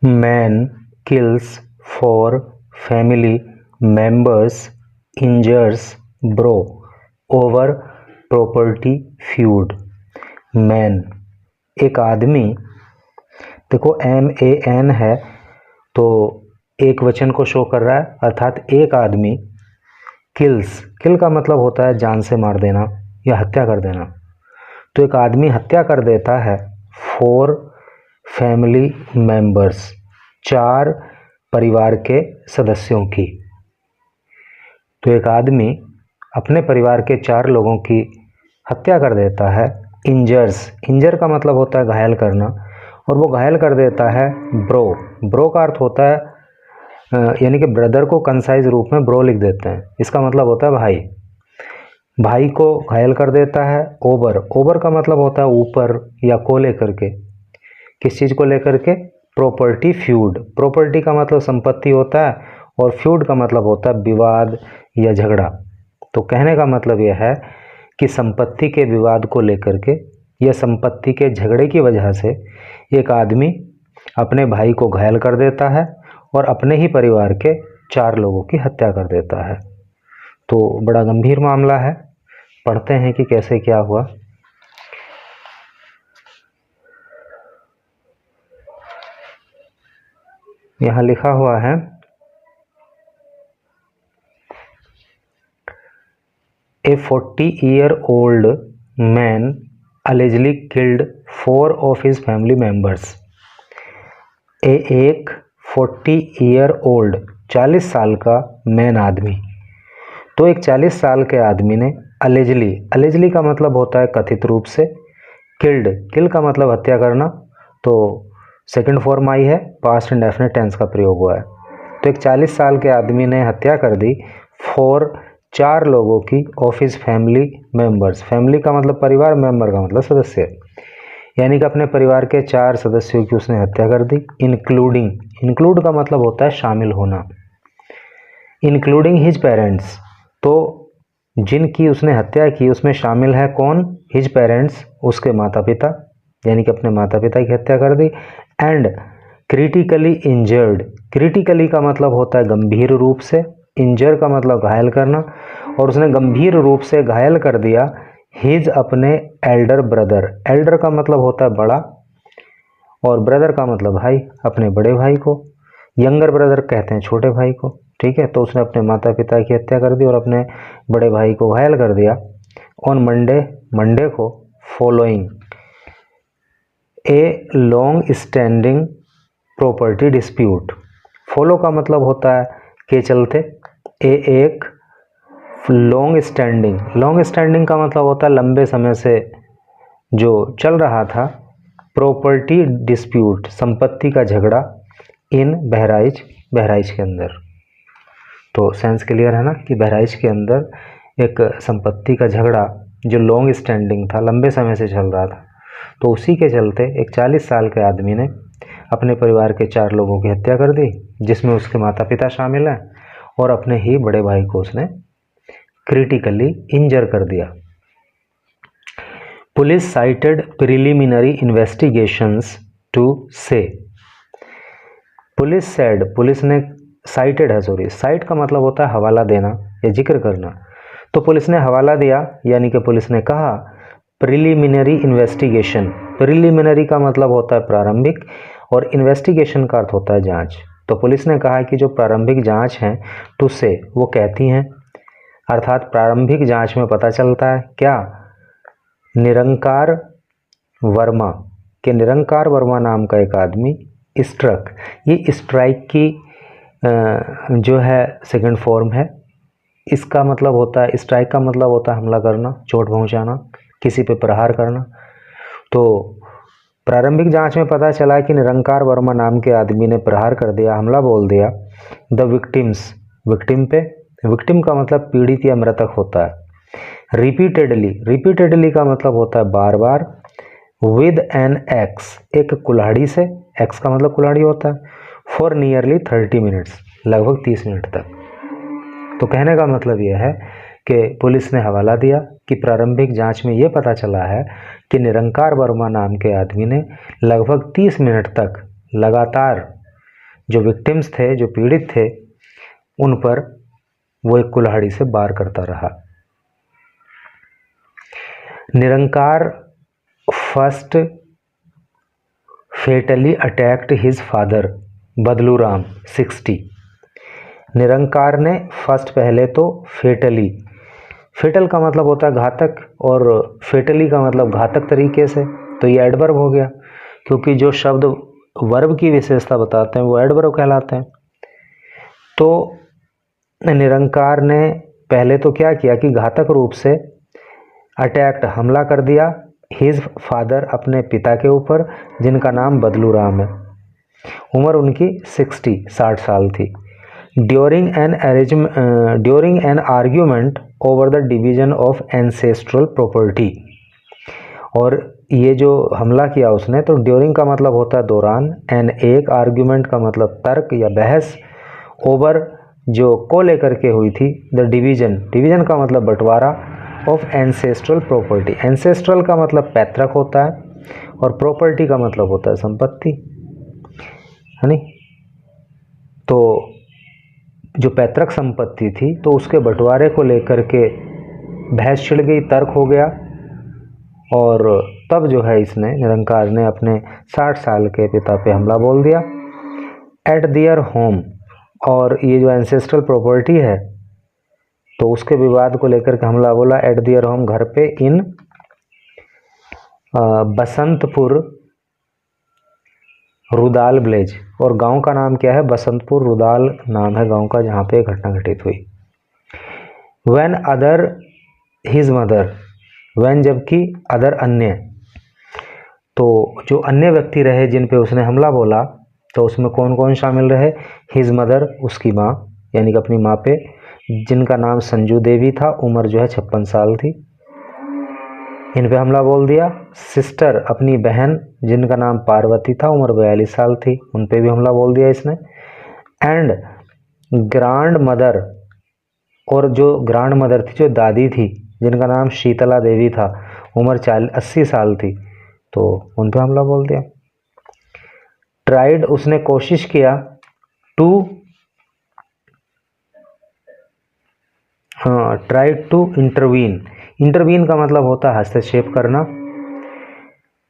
Man kills 4 family members, injures bro over property feud. Man, एक आदमी, देखो MAN है तो एक वचन को शो कर रहा है, अर्थात एक आदमी किल्स, किल का मतलब होता है जान से मार देना या हत्या कर देना। तो एक आदमी हत्या कर देता है 4 फैमिली मेंबर्स, 4 परिवार के सदस्यों की। तो एक आदमी अपने परिवार के 4 लोगों की हत्या कर देता है। इंजर्स, इंजर का मतलब होता है घायल करना, और वो घायल कर देता है ब्रो। ब्रो का अर्थ होता है यानी कि ब्रदर को कंसाइज रूप में ब्रो लिख देते हैं, इसका मतलब होता है भाई। भाई को घायल कर देता है। ओवर, ओवर का मतलब होता है ऊपर या को लेकर के, किस चीज़ को लेकर के? Property feud. प्रॉपर्टी का मतलब संपत्ति होता है और फ्यूड का मतलब होता है विवाद या झगड़ा। तो कहने का मतलब यह है कि संपत्ति के विवाद को लेकर के या संपत्ति के झगड़े की वजह से एक आदमी अपने भाई को घायल कर देता है और अपने ही परिवार के 4 लोगों की हत्या कर देता है। तो बड़ा गंभीर मामला है, पढ़ते हैं कि कैसे क्या हुआ। यहाँ लिखा हुआ है, A 40-year-old man allegedly killed 4 of his family members. एक 40-year-old 40 साल का मैन आदमी, तो एक 40 साल के आदमी ने अलेजली, अलेजली का मतलब होता है कथित रूप से, किल्ड, किल का मतलब हत्या करना, तो सेकंड फॉर्म आई है, पास्ट एंड डेफिनेट टेंस का प्रयोग हुआ है। तो एक 40 साल के आदमी ने हत्या कर दी 4 लोगों की of his family members. Family का मतलब परिवार, मेंबर का मतलब सदस्य, यानी कि अपने परिवार के 4 सदस्यों की उसने हत्या कर दी। इंक्लूडिंग, इंक्लूड का मतलब होता है शामिल होना। इंक्लूडिंग हिज पेरेंट्स, तो जिनकी उसने हत्या की उसमें शामिल है कौन? हिज पेरेंट्स, उसके माता पिता, यानी कि अपने माता पिता की हत्या कर दी। एंड क्रिटिकली इंजर्ड, क्रिटिकली का मतलब होता है गंभीर रूप से, इंजर का मतलब घायल करना, और उसने गंभीर रूप से घायल कर दिया हिज, अपने एल्डर ब्रदर। एल्डर का मतलब होता है बड़ा और ब्रदर का मतलब भाई, अपने बड़े भाई को। यंगर ब्रदर कहते हैं छोटे भाई को, ठीक है। तो उसने अपने माता पिता की हत्या कर दी और अपने बड़े भाई को घायल कर दिया। ऑन मंडे, मंडे को, following a long standing property dispute. Follow का मतलब होता है के चलते, एक लॉन्ग स्टैंडिंग, लॉन्ग स्टैंडिंग का मतलब होता है लंबे समय से जो चल रहा था, प्रॉपर्टी डिस्प्यूट, संपत्ति का झगड़ा, इन बहराइच, बहराइच के अंदर। तो सेंस क्लियर है ना कि बहराइच के अंदर एक संपत्ति का झगड़ा जो लॉन्ग स्टैंडिंग था, लंबे समय से चल रहा था, तो उसी के चलते एक 40 साल के आदमी ने अपने परिवार के 4 लोगों की हत्या कर दी, जिसमें उसके माता पिता शामिल हैं, और अपने ही बड़े भाई को उसने क्रिटिकली इंजर कर दिया। Police cited preliminary investigations to say, police said, police ने साइटेड है, सॉरी, साइट का मतलब होता है हवाला देना या जिक्र करना। तो पुलिस ने हवाला दिया, यानी कि पुलिस ने कहा प्रिलिमिनरी इन्वेस्टिगेशन, प्रिलिमिनरी का मतलब होता है प्रारंभिक और इन्वेस्टिगेशन का अर्थ होता है जांच। तो पुलिस ने कहा कि जो प्रारंभिक जांच है टू से, वो कहती हैं, अर्थात प्रारंभिक जांच में पता चलता है क्या? निरंकार वर्मा, के निरंकार वर्मा नाम का एक आदमी स्ट्रक, ये स्ट्राइक की जो है सेकंड फॉर्म है। इसका मतलब होता है, स्ट्राइक का मतलब होता है हमला करना, चोट पहुंचाना, किसी पे प्रहार करना। तो प्रारंभिक जांच में पता चला कि निरंकार वर्मा नाम के आदमी ने प्रहार कर दिया, हमला बोल दिया द विक्टिम्स, विक्टिम पे, विक्टिम का मतलब पीड़ित या मृतक होता है। रिपीटेडली, रिपीटेडली का मतलब होता है बार बार। विद एन एक्स, एक कुल्हाड़ी से, एक्स का मतलब कुल्हाड़ी होता है। फॉर नियरली 30 मिनट्स, लगभग 30 मिनट तक। तो कहने का मतलब यह है कि पुलिस ने हवाला दिया कि प्रारंभिक जांच में यह पता चला है कि निरंकार वर्मा नाम के आदमी ने लगभग 30 मिनट तक लगातार जो विक्टिम्स थे, जो पीड़ित थे, उन पर वो एक कुल्हाड़ी से वार करता रहा। Nirankar first fatally attacked his father Badluram 60। Nirankar ने फर्स्ट पहले तो फेटली, फेटल का मतलब होता है घातक और फेटली का मतलब घातक तरीके से, तो ये एडवर्ब हो गया, क्योंकि जो शब्द वर्ब की विशेषता बताते हैं वो एडवर्ब कहलाते हैं। तो निरंकार ने पहले तो क्या किया कि घातक रूप से अटैक्ट हमला कर दिया हिज फादर अपने पिता के ऊपर, जिनका नाम बदलूराम है। उम्र उनकी 60 साल थी। During an argument over the division of ancestral property, और ये जो हमला किया उसने, तो ड्यूरिंग का मतलब होता है दौरान, एन एक, आर्ग्यूमेंट का मतलब तर्क या बहस, ओवर जो को लेकर के हुई थी, द डिवीजन, डिवीजन का मतलब बंटवारा, ऑफ एंसेस्ट्रल प्रॉपर्टी, एंसेस्ट्रल का मतलब पैतृक होता है और प्रॉपर्टी का मतलब होता है संपत्ति, है नहीं। तो जो पैतृक संपत्ति थी तो उसके बंटवारे को लेकर के बहस छिड़ गई, तर्क हो गया, और तब जो है इसने, निरंकार ने अपने 60 साल के पिता पे हमला बोल दिया एट दियर होम। और ये जो एंसेस्ट्रल प्रॉपर्टी है तो उसके विवाद को लेकर के हमला बोला एट दियर होम, घर पे, इन बसंतपुर रुदाल विलेज, और गांव का नाम क्या है, बसंतपुर रुदाल नाम है गांव का जहाँ पे घटना घटित हुई। When other his mother, when जबकि, अदर अन्य, तो जो अन्य व्यक्ति रहे जिन पे उसने हमला बोला तो उसमें कौन कौन शामिल रहे, हिज मदर, उसकी माँ, यानी कि अपनी माँ पे, जिनका नाम संजू देवी था, उम्र जो है 56 साल थी, इन पे हमला बोल दिया। सिस्टर, अपनी बहन, जिनका नाम पार्वती था, उम्र 42 साल थी, उन पे भी हमला बोल दिया इसने। एंड ग्रांड मदर, और जो ग्रांड मदर थी, जो दादी थी, जिनका नाम शीतला देवी था, उम्र 80 साल थी, तो उन पे हमला बोल दिया। ट्राइड, उसने कोशिश किया, to, tried to intervene, intervene का मतलब होता है हस्तक्षेप करना,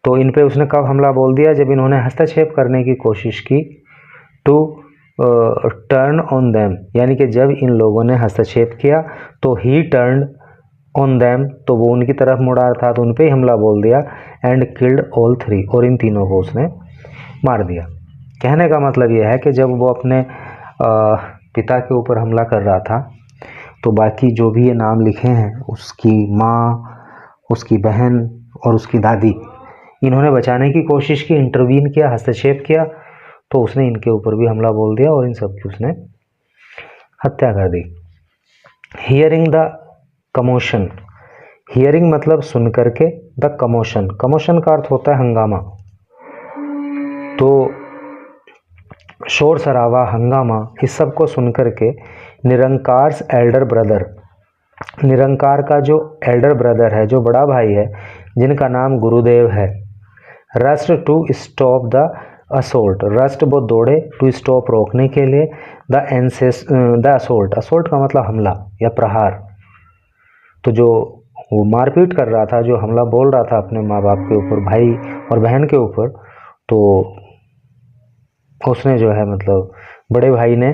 तो इन पे उसने कब हमला बोल दिया, जब इन्होंने हस्तक्षेप करने की कोशिश की, टू टर्न ऑन देम, यानी कि जब इन लोगों ने हस्तक्षेप किया तो ही टर्न ऑन देम, तो वो उनकी तरफ मुड़ा था, तो उन पे ही हमला बोल दिया। एंड किल्ड ऑल 3, और इन तीनों को उसने मार दिया। कहने का मतलब यह है कि जब वो अपने पिता के ऊपर हमला कर रहा था तो बाकी जो भी ये नाम लिखे हैं, उसकी माँ, उसकी बहन और उसकी दादी, इन्होंने बचाने की कोशिश की, इंटरवीन किया, हस्तक्षेप किया, तो उसने इनके ऊपर भी हमला बोल दिया और इन सब की उसने हत्या कर दी। हियरिंग द कमोशन, हियरिंग मतलब सुन करके, द कमोशन, कमोशन का अर्थ होता है हंगामा, तो शोर शराबा, हंगामा, इस सब को सुन करके निरंकार's एल्डर ब्रदर, निरंकार का जो एल्डर ब्रदर है, जो बड़ा भाई है, जिनका नाम गुरुदेव है, rushed to stop the assault, rushed वो दौड़े, टू स्टॉप रोकने के लिए, द असोल्ट, असोल्ट का मतलब हमला या प्रहार, तो जो वो मारपीट कर रहा था, जो हमला बोल रहा था अपने माँ बाप के ऊपर, भाई और बहन के ऊपर, तो उसने जो है मतलब बड़े भाई ने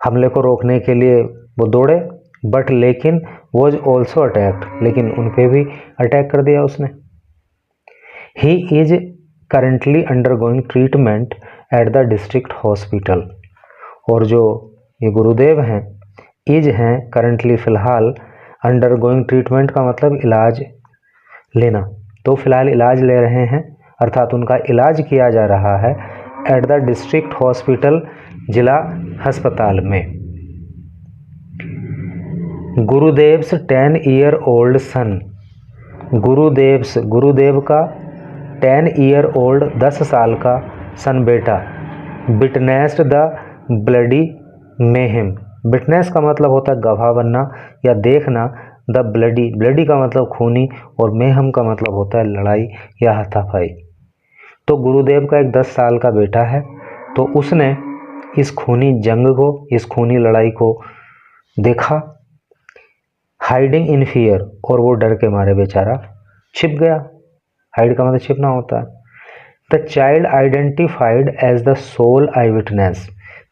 हमले को रोकने के लिए वो दौड़े, बट लेकिन वॉज ऑल्सो अटैक्ड, लेकिन उन पे भी अटैक कर दिया उसने। He is currently undergoing treatment at the district hospital, और जो ये गुरुदेव हैं, इज हैं करंटली, फ़िलहाल, अंडरगोइंग ट्रीटमेंट का मतलब इलाज लेना, तो फिलहाल इलाज ले रहे हैं, अर्थात उनका इलाज किया जा रहा है एट द डिस्ट्रिक्ट हॉस्पिटल, जिला अस्पताल में। गुरुदेव्स 10 ईयर ओल्ड सन, गुरुदेव्स, गुरुदेव का 10 ईयर ओल्ड, 10 साल का सन बेटा, witnessed the bloody mayhem, witness का मतलब होता है गवाह बनना या देखना, द ब्लडी, ब्लडी का मतलब खूनी, और मेहम का मतलब होता है लड़ाई या हाथापाई। तो गुरुदेव का एक 10 साल का बेटा है तो उसने इस खूनी जंग को, इस खूनी लड़ाई को देखा, हाइडिंग इन फियर, और वो डर के मारे बेचारा छिप गया। हाइड का मतलब छिपना होता है। The child identified as the sole eyewitness,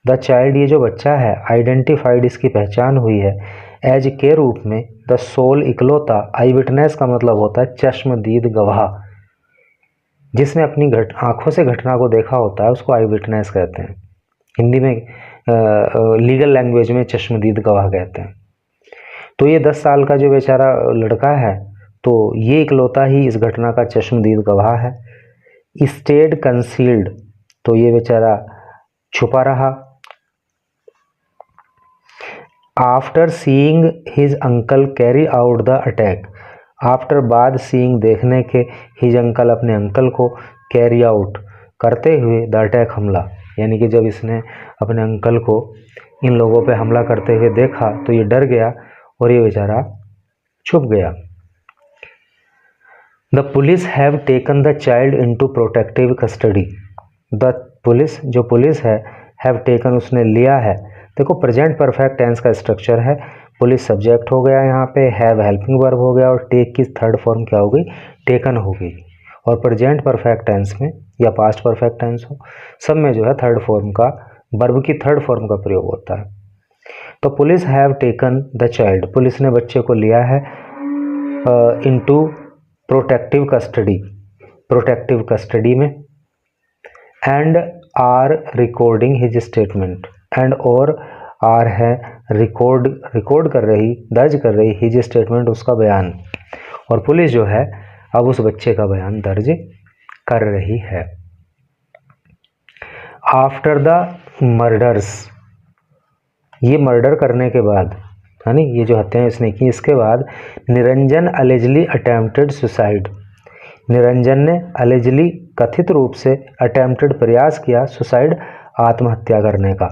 the child ये जो बच्चा है, आइडेंटिफाइड इसकी पहचान हुई है, एज के रूप में, द सोल इकलौता, आई विटनेस का मतलब होता है चश्मदीद गवाह, जिसने अपनी आंखों से घटना को देखा होता है उसको आई विटनेस कहते हैं। हिंदी में लीगल लैंग्वेज में चश्मदीद गवाह कहते हैं। तो ये 10 साल का जो बेचारा लड़का है, तो ये इकलौता ही इस घटना का चश्मदीद गवाह है। स्टेड कंसील्ड, तो ये बेचारा छुपा रहा। After seeing his uncle carry out the attack, after बाद सीइंग देखने के, हिज अंकल अपने अंकल को, कैरी आउट करते हुए, द अटैक हमला, यानी कि जब इसने अपने अंकल को इन लोगों पे हमला करते हुए देखा तो ये डर गया और ये बेचारा छुप गया। The police have taken the child into protective custody, the police, जो पुलिस है, हैव टेकन उसने लिया है। देखो प्रेजेंट परफेक्ट टेंस का स्ट्रक्चर है, पुलिस सब्जेक्ट हो गया यहाँ पे, हैव हेल्पिंग वर्ब हो गया और टेक की थर्ड फॉर्म क्या हो गई, टेकन हो गई। और प्रेजेंट परफेक्ट टेंस में या पास्ट परफेक्ट टेंस हो, सब में जो है थर्ड फॉर्म का, वर्ब की थर्ड फॉर्म का प्रयोग होता है। तो police have taken the child, police ने बच्चे को लिया है into protective custody, protective custody में, and are recording his statement, and और आर है रिकॉर्ड कर रही, दर्ज कर रही, हिज स्टेटमेंट उसका बयान, और पुलिस जो है अब उस बच्चे का बयान दर्ज कर रही है। आफ्टर द मर्डर्स, ये मर्डर करने के बाद, यानी ये जो हत्याएं इसने की, इसके बाद Niranjan allegedly attempted suicide, Niranjan ने अलेजली कथित रूप से अटेम्प्टेड प्रयास किया, सुसाइड आत्महत्या करने का,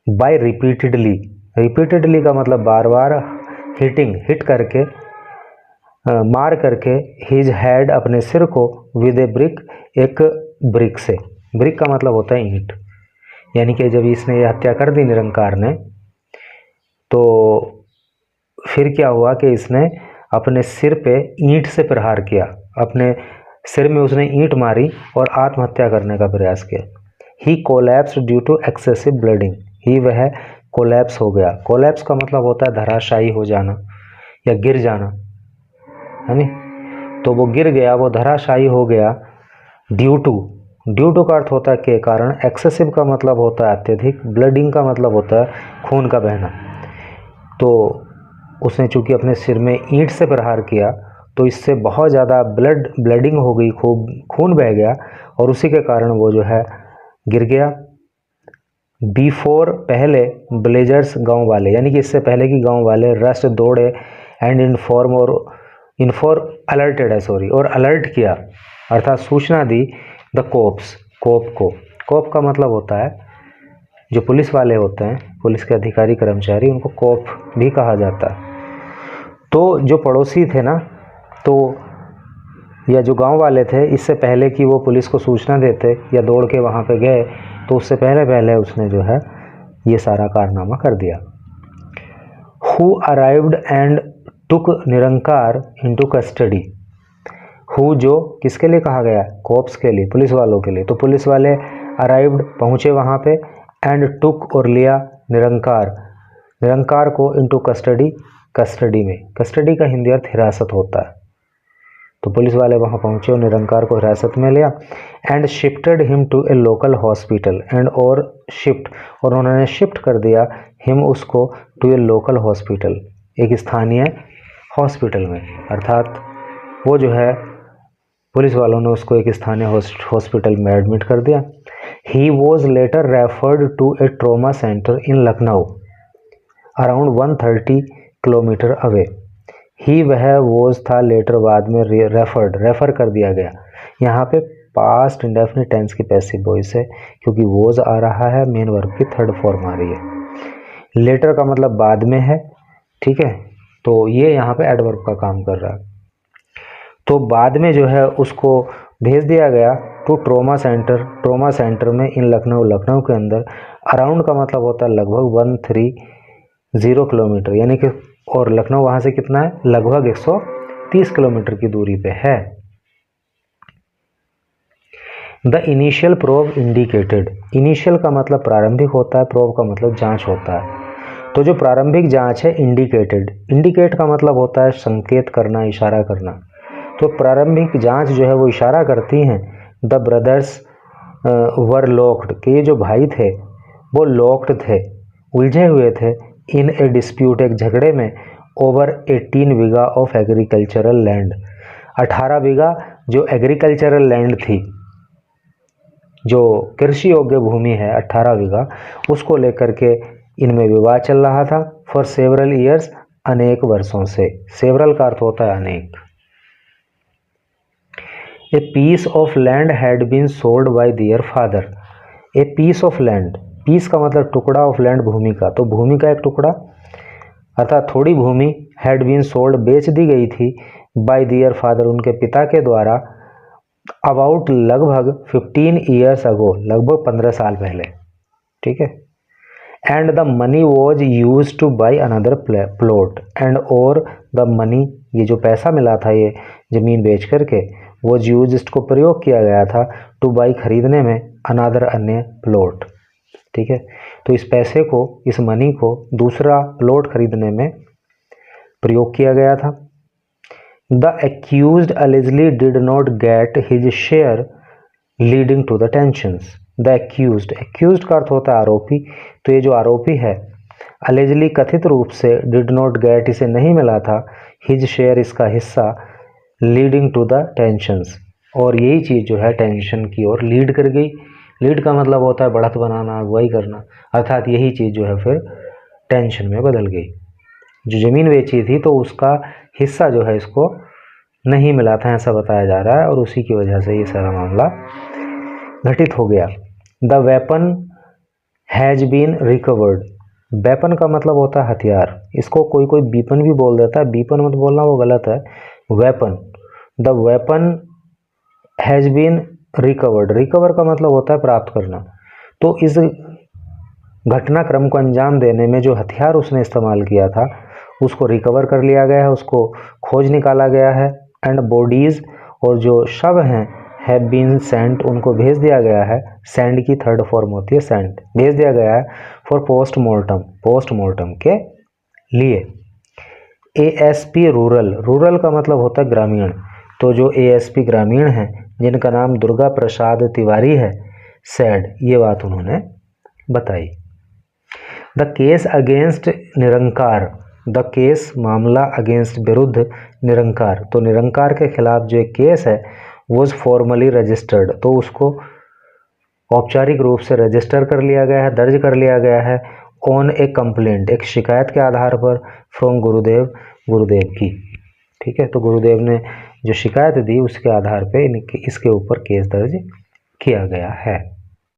बाय रिपीटेडली, रिपीटेडली का मतलब बार बार, हिटिंग हिट करके, मार करके, हिज हेड अपने सिर को, विद ए ब्रिक एक ब्रिक से, ब्रिक का मतलब होता है ईंट, यानी कि जब इसने ये हत्या कर दी निरंकार ने, तो फिर क्या हुआ कि इसने अपने सिर पे ईंट से प्रहार किया, अपने सिर में उसने ईंट मारी और आत्महत्या करने का प्रयास किया। He collapsed due to excessive bleeding, he वह कोलैप्स हो गया, कोलैप्स का मतलब होता है धराशायी हो जाना या गिर जाना, है नी, तो वो गिर गया, वो धराशायी हो गया, ड्यू टू का अर्थ होता है के कारण, एक्सेसिव का मतलब होता है अत्यधिक, ब्लीडिंग का मतलब होता है खून का बहना। तो उसने चूंकि अपने सिर में ईंट से प्रहार किया तो इससे बहुत ज़्यादा ब्लडिंग हो गई, खूब खून बह गया, और उसी के कारण वो जो है गिर गया। बिफोर पहले, ब्लेजर्स गांव वाले, यानी कि इससे पहले कि गांव वाले, रस्ट दौड़े, एंड इन्फॉर्म और अलर्टेड है सॉरी, और अलर्ट किया अर्थात सूचना दी, द कोप्स, कोप को, कोप का मतलब होता है जो पुलिस वाले होते हैं, पुलिस के अधिकारी कर्मचारी, उनको कोप भी कहा जाता है। तो जो पड़ोसी थे ना, तो या जो गांव वाले थे, इससे पहले कि वो पुलिस को सूचना देते या दौड़ के वहाँ पे गए, तो उससे पहले उसने जो है ये सारा कारनामा कर दिया। Who arrived and took Nirankar into custody, who जो किसके लिए कहा गया, कोप्स के लिए, पुलिस वालों के लिए, तो पुलिस वाले अराइव्ड पहुँचे वहाँ पे, एंड टुक और लिया निरंकार को इनटू कस्टडी, कस्टडी में, कस्टडी का हिंदी अर्थ हिरासत होता है, तो पुलिस वाले वहाँ पहुँचे और निरंकार को हिरासत में लिया, and shifted him to a local hospital, and और शिफ्ट, और उन्होंने शिफ्ट कर दिया, हिम उसको, टू ए लोकल हॉस्पिटल, एक स्थानीय हॉस्पिटल में, अर्थात वो जो है पुलिस वालों ने उसको एक स्थानीय हॉस्पिटल में एडमिट कर दिया। He was later referred to a trauma centre in Lucknow around 130 kilometre away, he वह वॉज था, लेटर बाद में रेफर कर दिया गया, यहाँ पे पास्ट इंडेफिनिट टेंस की पैसिव वॉइस है क्योंकि वॉज आ रहा है, मेन वर्ब की थर्ड फॉर्म आ रही है, लेटर का मतलब बाद में है, ठीक है, तो ये यहाँ पे एडवर्ब का काम कर रहा है। तो बाद में जो है उसको भेज दिया गया to trauma centre, trauma centre में इन लखनऊ, लखनऊ के अंदर। अराउंड का मतलब होता है लगभग 130 किलोमीटर, यानी कि, और लखनऊ वहाँ से कितना है, लगभग 130 किलोमीटर की दूरी पे है। The initial probe indicated, initial का मतलब प्रारंभिक होता है, प्रोब का मतलब जांच होता है। तो जो प्रारंभिक जांच है इंडिकेटेड, इंडिकेट का मतलब होता है संकेत करना, इशारा करना। तो प्रारंभिक जांच जो है वो इशारा करती हैं द ब्रदर्स वर लॉक्ड, कि ये जो भाई थे वो लॉक्ड थे, उलझे हुए थे, इन ए डिस्प्यूट, एक झगड़े में, over 18 bigha of agricultural land, 18 बीघा जो एग्रीकल्चरल लैंड थी, जो कृषि योग्य भूमि है 18 बीघा, उसको लेकर के इनमें विवाद चल रहा था। फॉर सेवरल ईयर्स, अनेक वर्षों से। सेवरल का अर्थ होता है अनेक। A piece of land had been sold by their father, a piece of land, piece का मतलब टुकड़ा, ऑफ लैंड भूमि का, तो भूमि का एक टुकड़ा अर्थात थोड़ी भूमि, हैड बीन सोल्ड बेच दी गई थी, बाय देयर फादर उनके पिता के द्वारा, अबाउट लगभग 15 ईयर्स अगो, लगभग 15 साल पहले, ठीक है। And the money was use two by another plot, and और द मनी, ये जो पैसा मिला था ये जमीन बेच करके, वॉज यूज, इसको प्रयोग किया गया था, टू बाई खरीदने में, अनदर अन्य प्लॉट, ठीक है। तो इस पैसे को, इस मनी को दूसरा प्लॉट खरीदने में प्रयोग किया गया था। The accused allegedly did not get his share leading to the tensions, the accused, accused का अर्थ होता है आरोपी, तो ये जो आरोपी है allegedly कथित रूप से, did not get, इसे नहीं मिला था, his share, इसका हिस्सा, leading to the tensions, और यही चीज़ जो है टेंशन की ओर लीड कर गई। लीड का मतलब होता है बढ़त बनाना, अगुवाई करना, अर्थात यही चीज़ जो है फिर टेंशन में बदल गई। जो ज़मीन बेची थी तो उसका हिस्सा जो है इसको नहीं मिला था, ऐसा बताया जा रहा है, और उसी की वजह से ये सारा मामला घटित हो गया। The weapon has been recovered, weapon का मतलब होता है हथियार, इसको कोई कोई बीपन भी बोल देता है, बीपन मत बोलना, वो गलत है, weapon. The weapon has been recovered, recover का मतलब होता है प्राप्त करना। तो इस घटनाक्रम को अंजाम देने में जो हथियार उसने इस्तेमाल किया था उसको रिकवर कर लिया गया है, उसको खोज निकाला गया है। एंड बॉडीज़, और जो शव हैं, हैव बीन सेंट, उनको भेज दिया गया है, सेंड की थर्ड फॉर्म होती है सेंट, भेज दिया गया है, फॉर पोस्टमार्टम, पोस्टमार्टम के लिए। एएसपी रूरल, रूरल का मतलब होता है ग्रामीण, तो जो एएसपी ग्रामीण हैं जिनका नाम दुर्गा प्रसाद तिवारी है, सैड, ये बात उन्होंने बताई। The case against Nirankar, the case मामला, अगेंस्ट विरुद्ध, निरंकार, तो निरंकार के खिलाफ जो एक केस है वॉज फॉर्मली रजिस्टर्ड, तो उसको औपचारिक रूप से रजिस्टर कर लिया गया है, दर्ज कर लिया गया है, ऑन ए कंप्लेंट, एक शिकायत के आधार पर, फ्रॉम गुरुदेव, गुरुदेव की, ठीक है। तो गुरुदेव ने जो शिकायत दी उसके आधार पे इसके ऊपर केस दर्ज किया गया है।